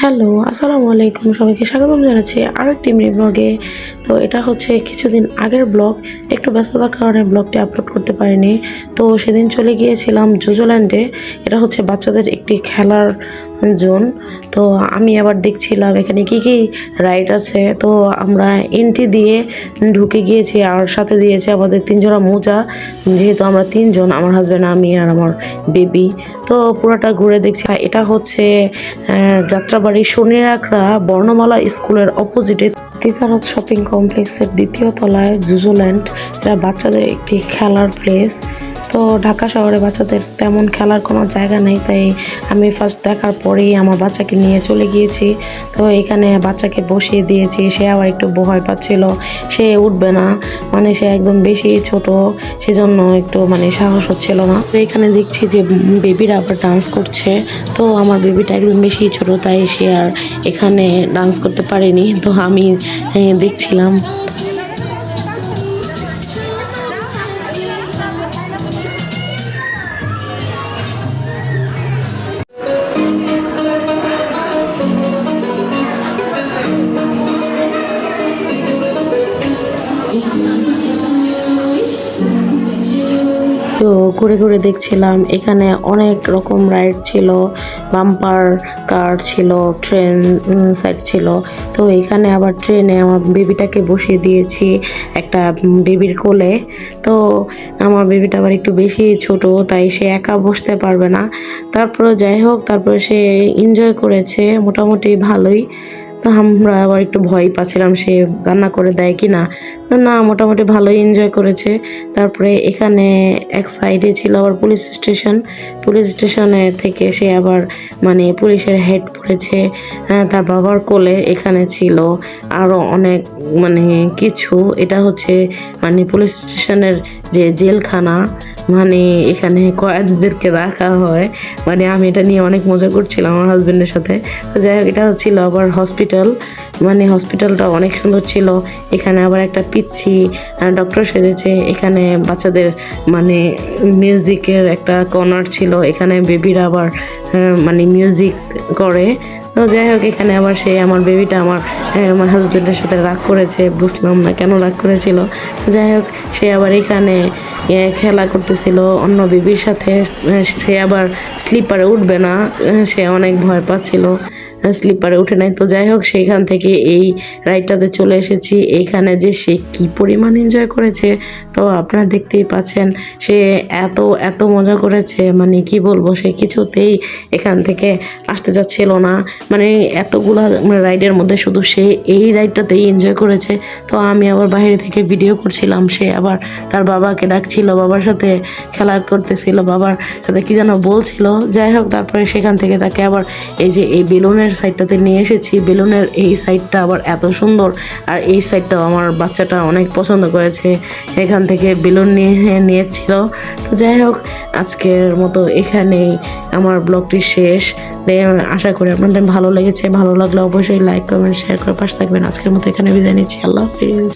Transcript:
Hello, আসসালামু আলাইকুম। সবাইকে স্বাগতম জানাচ্ছি আরও একটি মিনি ব্লগে। তো এটা হচ্ছে কিছুদিন আগের ব্লগ। একটু ব্যস্ততার কারণে ব্লগটি আপলোড করতে পারিনি। তো সেদিন চলে গিয়েছিলাম জুজোল্যান্ডে। এটা হচ্ছে বাচ্চাদের একটি খেলার জোন। তো আমি আবার দেখছিলাম এখানে কি কি রাইড আছে। তো আমরা এন্ট্রি দিয়ে ঢুকে গিয়েছি, আর সাথে দিয়েছে আমাদের 3 জোড়া মোজা, যেহেতু আমরা 3 জন, আমার হাজব্যান্ড, আমি আর আমার বেবি। তো পুরোটা ঘুরে দেখছি। এটা হচ্ছে যাত্রাবাড়ি শনিরাকড়া বর্ণমালা স্কুলের অপোজিটে টিচারহাট শপিং কমপ্লেক্সের 2য় তলায় জুজোল্যান্ড। এটা বাচ্চাদের একটি খেলার প্লেস। তো ঢাকা শহরে বাচ্চাদের তেমন খেলার কোনো জায়গা নেই, তাই আমি ফার্স্ট দেখার পরেই আমার বাচ্চাকে নিয়ে চলে গিয়েছি। তো এখানে বাচ্চাকে বসিয়ে দিয়েছি। সে আবার একটু ভয় পাচ্ছিল, সে উঠবে না, মানে সে একদম বেশি ছোট, সেজন্য একটু সাহস হচ্ছিল না। তো এখানে দেখছি যে বেবিরা আবার ডান্স করছে। তো আমার বেবিটা একদম বেশি ছোট, তাই সে আর এখানে ডান্স করতে পারেনি। তো আমি দেখছিলাম। তো ঘুরে ঘুরে দেখছিলাম, এখানে অনেক রকম রাইড ছিল, বাম্পার কার ছিল, ট্রেন সাইড ছিল। তো এখানে আবার ট্রেনে আমার বেবিটাকে বসিয়ে দিয়েছি একটা বেবির কোলে। তো আমার বেবিটা আবার একটু বেশি ছোট, তাই সে একা বসতে পারবে না। তারপরে যাই হোক, তারপরে সে এনজয় করেছে মোটামুটি ভালোই। তো আমরা আবার একটু ভয় পাচ্ছিলাম সে কান্না করে দেয় কি না। না, মোটামুটি ভালোই এনজয় করেছে। তারপরে এখানে এক সাইডে ছিল আবার পুলিশ স্টেশন। পুলিশ স্টেশনে থেকে সে আবার পুলিশের হেড পড়েছে, তার বাবার কোলে। এখানে ছিল আরও অনেক কিছু। এটা হচ্ছে পুলিশ স্টেশনের যে জেলখানা, এখানে কয়েদিদেরকে রাখা হয়। আমি এটা নিয়ে অনেক মজা করছিলাম আমার হাজবেন্ডের সাথে। তো যাই হোক, এটা ছিল আবার হসপিটাল। হসপিটালটা অনেক সুন্দর ছিল। এখানে আবার একটা পিচ্ছি ডক্টর সেজেছে। এখানে বাচ্চাদের মিউজিকের একটা কর্নার ছিল। এখানে বেবিরা আবার মিউজিক করে। তো যাই হোক, এখানে আবার সে আমার বেবিটা আমার হাজব্যান্ডের সাথে রাগ করেছে, বুঝলাম না কেন রাগ করেছিল। যাই হোক, সে আবার এখানে খেলা করতেছিল অন্য বেবির সাথে। সে আবার স্লিপারে উঠবে না, সে অনেক ভয় পাচ্ছিল, স্লিপারে উঠে নাই। তো যাই হোক, সেইখান থেকে এই রাইডটাতে চলে এসেছি। এইখানে যে সে কি পরিমাণ এনজয় করেছে, তো আপনারা দেখতেই পাচ্ছেন। সে এত এত মজা করেছে, কি বলবো, সে কিছুতেই এখান থেকে আসতে যাচ্ছিল না। এতগুলা রাইডের মধ্যে শুধু সে এই রাইডটাতেই এনজয় করেছে। তো আমি আবার বাইরে থেকে ভিডিও করছিলাম। সে আবার তার বাবাকে ডাকছিল, বাবার সাথে খেলা করতেছিল, বাবার সাথে কি যেন বলছিল। যাই হোক, তারপরে সেখান থেকে তাকে আবার এই বেলুনের সাইডটাতে নিয়ে এসেছি। বেলুনের এই সাইডটা আবার এত সুন্দর, আর এই সাইডটাও আমার বাচ্চাটা অনেক পছন্দ করেছে। এখান থেকে বেলুন নিয়েছিল। তো যাই হোক, আজকের মতো এখানেই আমার ব্লগটি শেষ। আশা করি আপনাদের ভালো লেগেছে। ভালো লাগলে অবশ্যই লাইক, কমেন্ট, শেয়ার করে পাশে থাকবেন। আজকের মতো এখানে বিদায় নিচ্ছি। আল্লাহ হাফিজ।